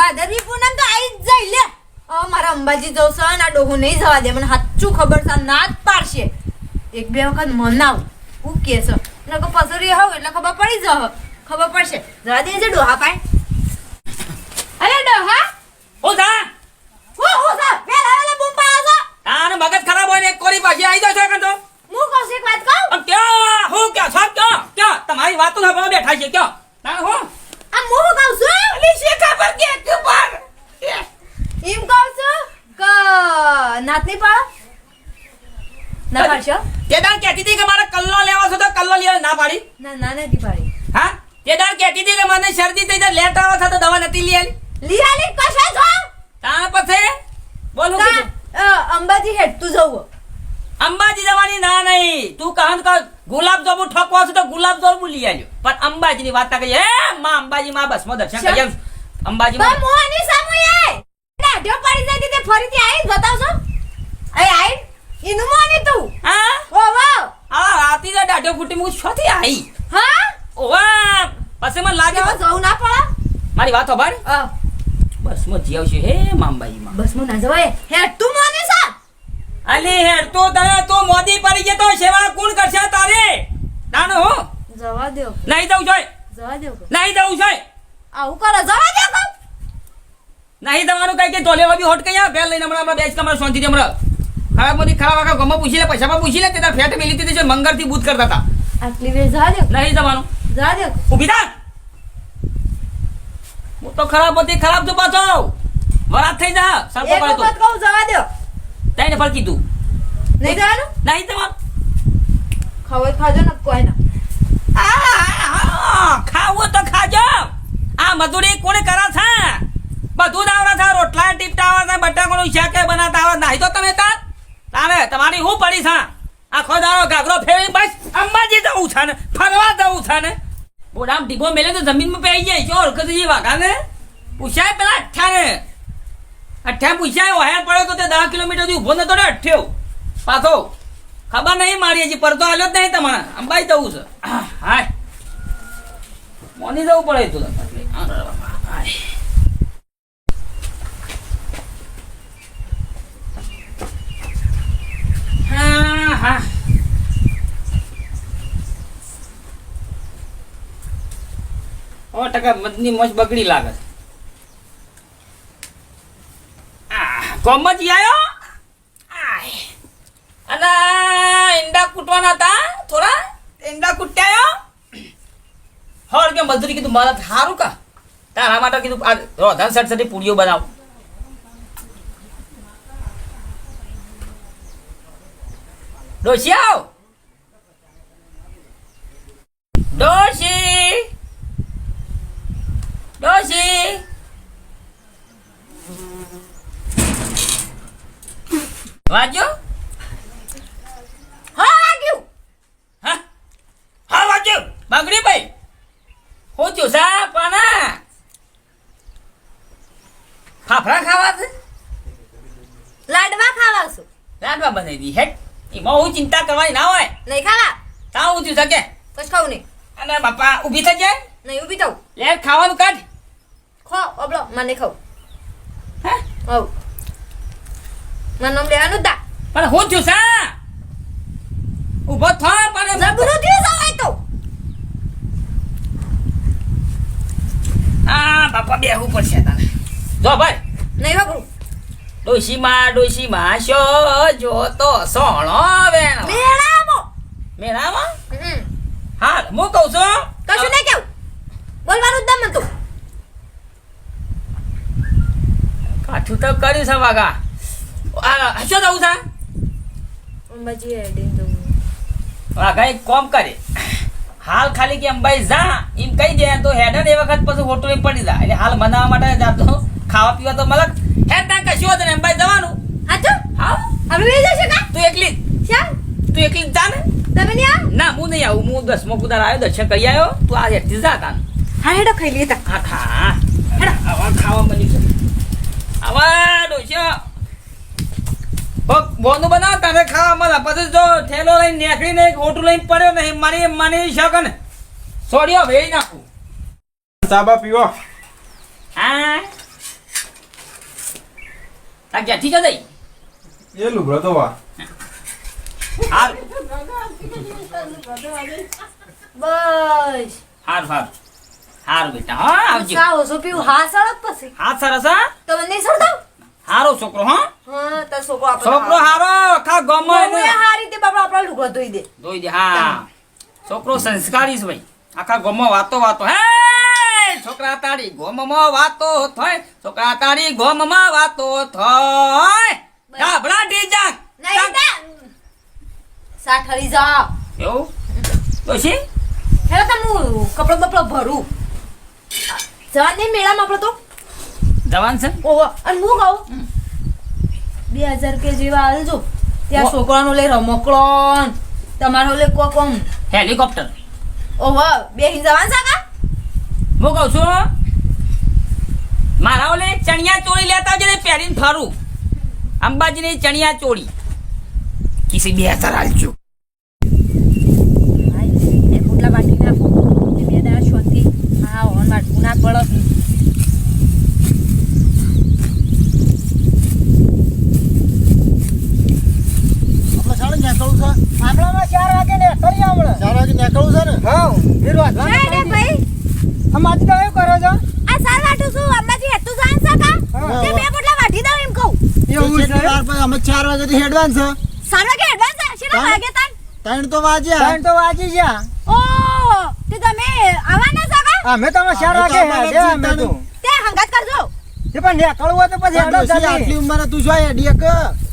ભાદરવી પૂનમ તો આવી જ જાય લે મારા અંબાજી જવું છે ને આ ડોહું નહીં જવા દે મને સાચું ખબર છે ના જ પાડશે એક બે વખત મનાવ હું કે છે નકો પસરી હોવ એટલે ખબર પડી જશે ખબર પડશે જવા દે છે ડોહા પાય અરે ડોહા હું થા હું થા વેલા વેલા બૂમ પાડો છો તારે મગજ ખરાબ હોય ને એક કોરી પાછી આવી જાય છે તો હું કહું છું એક વાત કહું ક્યાં હું ક્યાં છો ક્યાં તમારી વાતો સાંભળવા બેઠા છે ક્યાં તારે હું આ હું કહું છું અલી શે ખબર કે પર એમ કહું છું કે નાત નહીં પાડો ના પાડશો તે દાર કહેતી હતી કે મારે કલ્લો લેવો છે તો કલ્લો લેવા ના પાડી ના ના નથી પાડી હા તે દાર કહેતી હતી કે મને શરદી થઈ તો લેટ આવે છે તો દવા નથી લઈ આલી લીરાલી કશે છો તાર પછી બોલું કે અંબાજી હેડ તું જવું અંબાજી જવાની ના નહીં તું કહન કા ગુલાબ જાંબુ ઠોકવા છે તો ગુલાબ જાંબુ લઈ આવ્યો પણ અંબાજીની વાત કરી હે માં અંબાજી માં બસ માં દર્શન કરી અંબાજી માં મોહની સામુએ દાઢો પડી જાય તે ફરીથી આઈ બતાવજો આઈ ઇનું મોની તું હા ઓ વાવ આ રાતી તો દાઢો ફૂટી મુ છોથી આવી હા ઓવા પછી મને લાગે જવું ના પડે મારી વાત ખબર બસ માં જીવ છે હે માં અંબાજી માં બસ માં ના જવાય હેડ તું મોની સા અલી હેડ તો તને તો મોદી પડી ગયો તો સેવા કોણ કરશે તારે નાનો હો જવા દો નહીં દઉં જોય જવા દો નહીં દઉં જોય આવું કરો જવા દો કો નહીં તમારું કઈ કે તોલે વાબી હોટ કયા બેલ લઈને હમણાં બેસ તમારે શાંતિ થી હમણાં ખરાબ મોદી ખરાબ આખા ગમો પૂછી લે પૈસામાં પૂછી લે તે તાર ફેટ મેલી હતી મંગર થી બૂત કરતા હતા આટલી વેળ જવા દો નહીં જવાનું જવા દો ઊભી થા હું તો ખરાબ હતી ખરાબ તો પાછો વરાત થઈ જા સરકો એક કરે તો વખત કહું જવા દો તઈને ફળ કીધું નહીં જવાનું નહીં તમાર ખવાય ખાજો ને કોઈ ના ખાવું તો ખાજો આ મજૂરી કોને કરા છે બધું જ આવડે છે રોટલા ટીપટા આવડે છે બટાકાનું શાક બનાવતા આવડે નહીં તો તમે તારે તમારી શું પડી છે આખો દાડો ગાગરો ફેરવી બસ અંબાજી જવું છે ને ફરવા જવું છે ને બોડામ ડીબો મેલે તો જમીનમાં પેઈ જાય જો હરકત જે વાઘાને પૂછાય પેલા અઠ્ઠા પૂછાય વહેર પડ્યો તો તે 10 કિલોમીટર થી ઉભો નતો ને અઠ્ઠ્યો પાછો ખબર નહીં મારી હજી પડતો હાલ્યો જ નહીં તમારે અંબાઈ જવું છે હાય મોની જવું પડે તો હા હા ઓ ટકા મદની મોજ બગડી લાગે કોમજી આયો અને ઈંડા કૂટવાના હતા થોડા ઈંડા કૂટ્યાયો હોર કે મજૂરી કીધું મારા સારું કા તારા માટે કીધું આ રોધન સટસટી પૂરીઓ બનાવ ડોશી આવ ડોશી ડોશી વાજો હા વાગ્યું હા હા વાજો બગડી ભાઈ હું થયું સા પાના ફાફડા ખાવા છે લાડવા ખાવા છું લાડવા બનાવી દી હેટ એમાં હું ચિંતા કરવાની ના હોય નહીં ખાવા તા હું થયું શકે કશ ખાવું નહીં અને બાપા ઊભી થઈ જાય નહીં ઊભી થવું લે ખાવાનું કાઢ ખો અબળો મને ખાવ હે હવ મને નામ લેવાનું તા પણ હું થયું સા ઊભો થા પણ જબરું થયું સવાય તો આ બાપા બેહવું પડશે તારે જો ભાઈ નહીં વાપરું ડોશીમાં શો જો તો સોણો વેણ મેળામાં હા હું કહું છું કશું નહીં કેવું બોલવાનું જ દમ તું કાઠું તો કર્યું છે વાગા શું જવું છે અંબાજી હેડીને જવું વાગા એક કોમ કરે હાલ ખાલી કે અંબાઈ જા એમ કહી દે તો હેડર એ વખત પછી હોટલ પડી જાય એટલે હાલ બનાવવા માટે જાતો ખાવા પીવા તો મલક હેડ ના કશું હતું ને અંબાઈ જવાનું હાચું હા હવે લઈ જશે કા તું એકલી શ્યામ તું એકલી જા ને તમે નહીં આવ ના હું નહીં આવું હું 10મો કુદાર આવ્યો દર્શન કરી આવ્યો તું આ હેઠથી જા તાન હા હેડો ખાઈ લઈએ તા હા ખા હેડ આવા ખાવા મળી છે આવા ડોસ્યો બોનું બનાવ તારે ખાવા મળે પછી જો ઠેલો લઈને નીકળીને હોટું લઈને પડ્યો નહીં મારી શકે ને સોડિયો વેઈ નાખું સાબા પીવો હા આ ક્યાંથી જતો એ લુગડો તો વા હાર બસ હાર હાર હાર બેટા હા આવજો સાવ ઓછું પીવું હા સળક પછી હા સરસ હા તમે નહીં સળગાવ હારો છોકરો હા હા તાર છોકરો આપણે છોકરો હારો આખા ગામમાં મમ્મીએ એને હારી તે બાપા આપણા લુગડો ધોઈ દે ધોઈ દે હા છોકરો સંસ્કારી છે ભાઈ આખા ગામમાં વાતો હે છોકરા તારી ગામમાં વાતો થાય છોકરા તારી ગામમાં વાતો થાય ડાબડા ઢીજાક નહીં તા સાઠ હરી જા એવું ડોશી હેલો તો હું કપડો બપડો ભરું જવા નહીં મેળામાં આપણે તો જવાન છે ઓહો અને હું કહું 2000 કે જેવા આલજો ત્યાં છોકરાનો લે રમકડો ન, તમારો લે કોમ હેલિકોપ્ટર ઓહો બે હિન જવાન છે કા હું કહું છું મારા ઓલે ચણિયા ચોળી લેતા આવજે ને પહેરીને ફરું અંબાજીની ચણિયા ચોળી કિસી 2000 આલજો એ પોટલા વાટી નાખો એ બે દાડા શોધી હા ઓન વાટકું ના પડો આપણામાં 4 વાગે ને ફરી હમણાં 4 વાગે નીકળવું છે ને હા વિરોધ ભાઈ આમ આજ તો એવું કરો છો આ સાર વાટું છું અંબાજી હેતું જાન સકા હા. તે બે પોટલા વાટી દઉં એમ કહું એવું છે વાર પછી અમે 4 વાગે થી એડવાન્સ છે સાર વાગે એડવાન્સ શેના હા. વાગે તાન 3 તો વાગ્યા ત્રણ તો વાગી ગયા ઓ તે તમે આવવાના સકા અમે તો 4 વાગે હેડે અમે તો તે હંગાત કરજો તે પણ નીકળવું હોય તો પછી હેડો ડોશી આટલી જલ્દી ઉંમરે તું શું એડી એક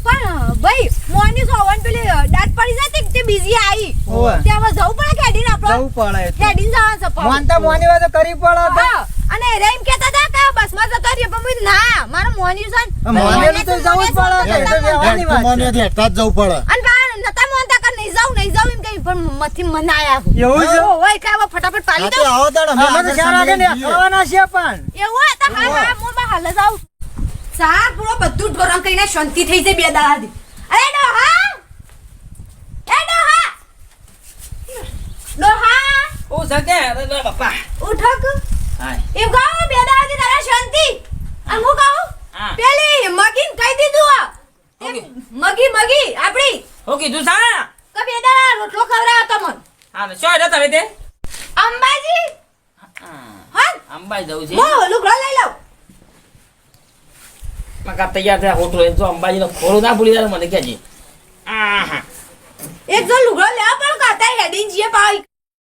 પણ ભાઈ મોની સોવન પેલી દાંત પડી જતી તે બીજી આવી ઓવે. તે હવે જવું પડે કેડીને આપણો જવું પડે કેડીને જવાનું છે પણ. મોનતા મોની હોય તો કરી પડે તો. હા અને રે એમ કહેતા હતા કે બસમાં જતો રહ્યો પણ મેં કીધું, ના મારો મોની છે ને. મોનેલું તો જવું જ પડે મોને તો વ્યવહારની વાત છે. મને હેઠતા જ જવું પડે અને બા નતા મોનતા કે નહીં જાઉં એમ કહી પણ મથી મનાયા એવું છે હોય કે હવે ફટાફટ પાલી હાથે દઉં આવો તાણ અમે અમે તો 4 વાગે નીકળવાના છીએ પણ એવું હોય તો હા હા હું હાલ જ આવું સાર પૂરો બધું ઢોરણ કરીને શાંતિ થઈ જાય બે દાડાથી અરે ડોહા એ ડોહા ડોહા ઓ સકે અરે લે બાપા ઉઠક હાય એમ કહો બે દાડાથી તારા શાંતિ અને હું કહું હા. પેલી મગીન કહી દીધું આ. તે ઓકે. મગી આપડી હો કીધું સા કે બે દાડા રોટલો ખવડાવો તમને હા તો શું તમે તે અંબાજી હા અંબાઈ જવું છે હું લુગડો લઈ લઉં મકા તૈયાર થયા હોટલો એ તો અંબાજીનો ખોળો ના ભૂલી જાય મને કહેજે આહા એક જો લુગડો લેવા પણ કાતા હેડીન જીએ પાઈ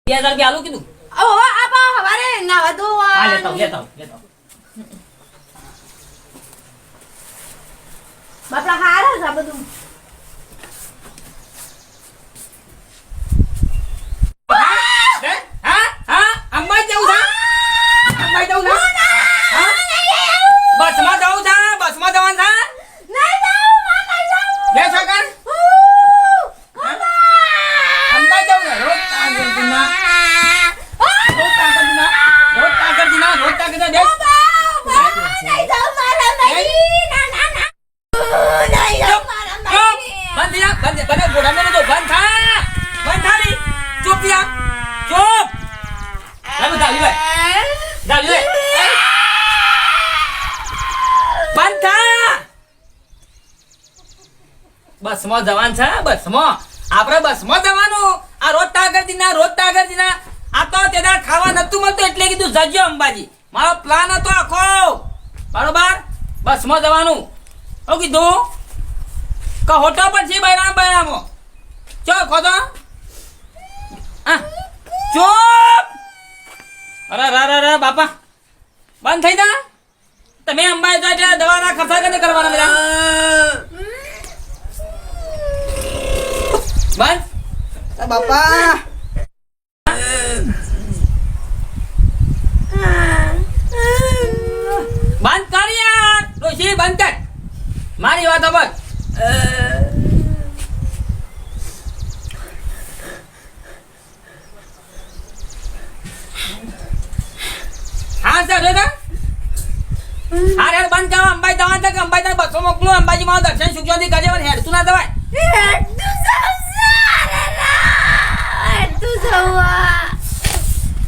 2000 રૂપિયા આલું કીધું ઓ આ પા હવારે નાવા દો હા લેતા આવું. બાપડા હારા છે આ બધું હે? હા અંબાઈ જવું છે અંબાઈ જવું છે હા? બસમાં જવું છે બસમાં જવાનું છે નહીં જાઉં માં નહીં જાઉં બે છોકર અંબાઈ જવું છે રોજ તાગરજીના રોજ તાગરજીના બે નહીં જાઉં મારા મરી ના ના ના નહીં જાઉં મારા મરી બંધ થઈ જા બંધ બંધ ગોડા મેં તો બંધ થા ની ચૂપ થઈ જા ચૂપ લે દાલી લે બંધ થા બસમાં જવાન છે બસમાં આપણે બસમાં જવાનું આ રોજ તાગરજીના આ તો તેના ખાવા નતું મળતું એટલે કીધું જજો અંબાજી મારો પ્લાન હતો આખો બરોબર બસમાં જવાનું હું કીધું કે હોટો પર છે બૈરામો ચો ખોદો હા ચૂપ અરે બાપા બંધ થઈ જા તમે અંબાઈ તો એટલે દવાના ખર્ચા કને કરવાના બધા બંધ બાપા બંધ કર યાર ડોશી બંધ કર મારી વાત સાંભળ હા સર દાદા હા યાર બંધ કરો અંબાઈ દવા તક અંબાઈ તક બસો મોકલો અંબાજી માં દર્શન સુખ શાંતિ કરજે પણ હેડતું ના દવાય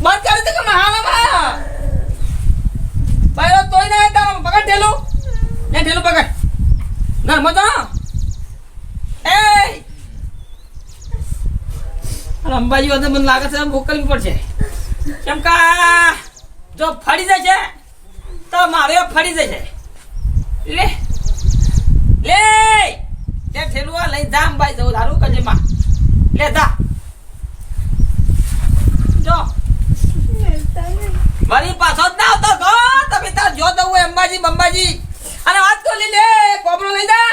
બંધ કરી દે કે મહાલામાં પહેલો તોય ના તારો પકડ ઠેલું ને ઠેલું પકડ અંબાજી વખતે મને લાગે છે મોકલવી પડશે કેમ કે જો ફરી જશે તો મારે ફરી જશે લે લે તે ઠેલુઆ લઈ જા અંબાજી જવું તારું કરજે માં લે જા જો મારી પાછો જ ના આવતો તો તમે તાર જો દઉં અંબાજી બંબાજી અને વાત કરી લે કોબરો લઈ જા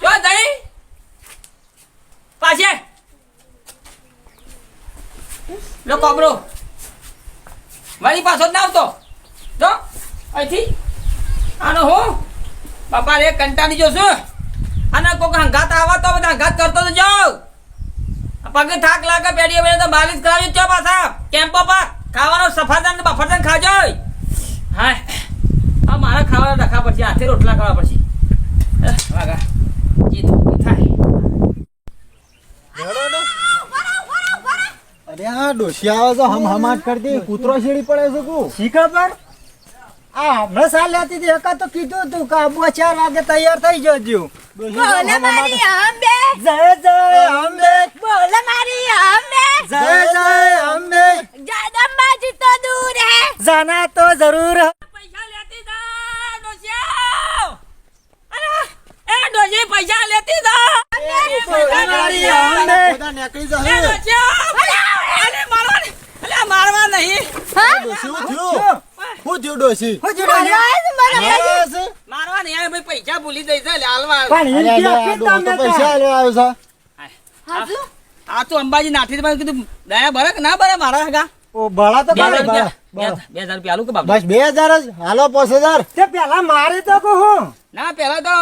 જો જઈ પાછે લો કોબરો મારી પાછો જ ના આવતો જો અહીંથી આનો હું બાપા રે કંટાળી જો છું અને કોક હંગાત આવા તો બધા હંગાત કરતો તો જાઉં પગે થાક લાગે પેઢીએ પેઢી તો માલિશ કરાવી જ છો પાછા કેમ્પો પર ખાવાનો સફરજન બફરજન ખાજો હા આ મારા ખાવાના રખા પડશે હાથે રોટલા કરવા પડશે વાગા જી તો થાય અરે આ ડોશી આવે તો હમાટ કરતી કૂતરો છેડી પડે છે કુ શીખર પર આ હમણાં સાલ લેતી હતી એકા તો કીધું તું કે આબુ 4 વાગે તૈયાર થઈ જજો. બોલે મારી અંબે જય જય અંબે, બોલે મારી અંબે જય જય અંબે, જગદંબાજી તો દૂર હે જાના તો જરૂર. પૈસા લેતી જા ડોશિયા અરે એ ડોશી પૈસા લેતી જા મારી અંબે, બધા નીકળી એ જશે ડોશિયા અરે મારવા અલે મારવા નહીં ડોશી શું થયું ડોશી હું જોડે લે. મારે છે? મારવા નહીં આવે ભાઈ પૈસા ભૂલી જઈ છે લે હાલવા પણ અરે એમ આ કે ડોહો તો તમે પૈસા આલ્યો આવ્યો છે હાજુ આ તો અંબાજી નાઠી માં કીધું દયા ભરે કે ના ભરે મારા હગા ઓ બળા તો 2000 કરે, રૂપિયા બળા. 2000 રૂપિયા આલું કે બાબા બસ 2000 જ હાલો 5000 તે પેલા મારે તો કહું ના પેલા તો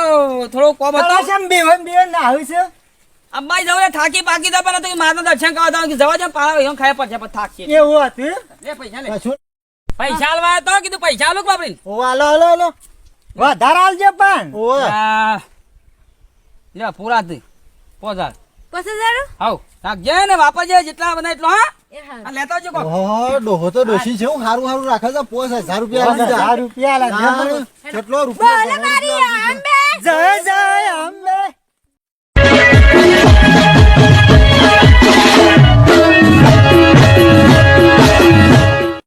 થોડો કોમ હતો તળાશમ બેવન ના આવી છે. અંબાજી જવું થાકી પાકી દે પણ તો માતા દર્શન કરવા દઉં કે જવા દે પાળા એમ ખાય પડશે પણ થાક છે એવું હતું. લે પૈસા લે કશું પૈસા આલવા તો કીધું પૈસા આલો કે બાપરી ઓ હાલો હાલો હાલો વધારે આલજે પણ. ઓય લે પૂરા હતી 5000 5000 હાઉ રાખજે ને વાપરજે જેટલા બને એટલો હા એ હા આ લેતો આવજો કોક ઓહો ડોહો તો ડોશી છે હું હારું રાખે છે 5000 રૂપિયા આલી દીધા. 5000 રૂપિયા આલજે. ના, કેટલો રૂપિયા બોલે મારી અંબે જય જય અંબે,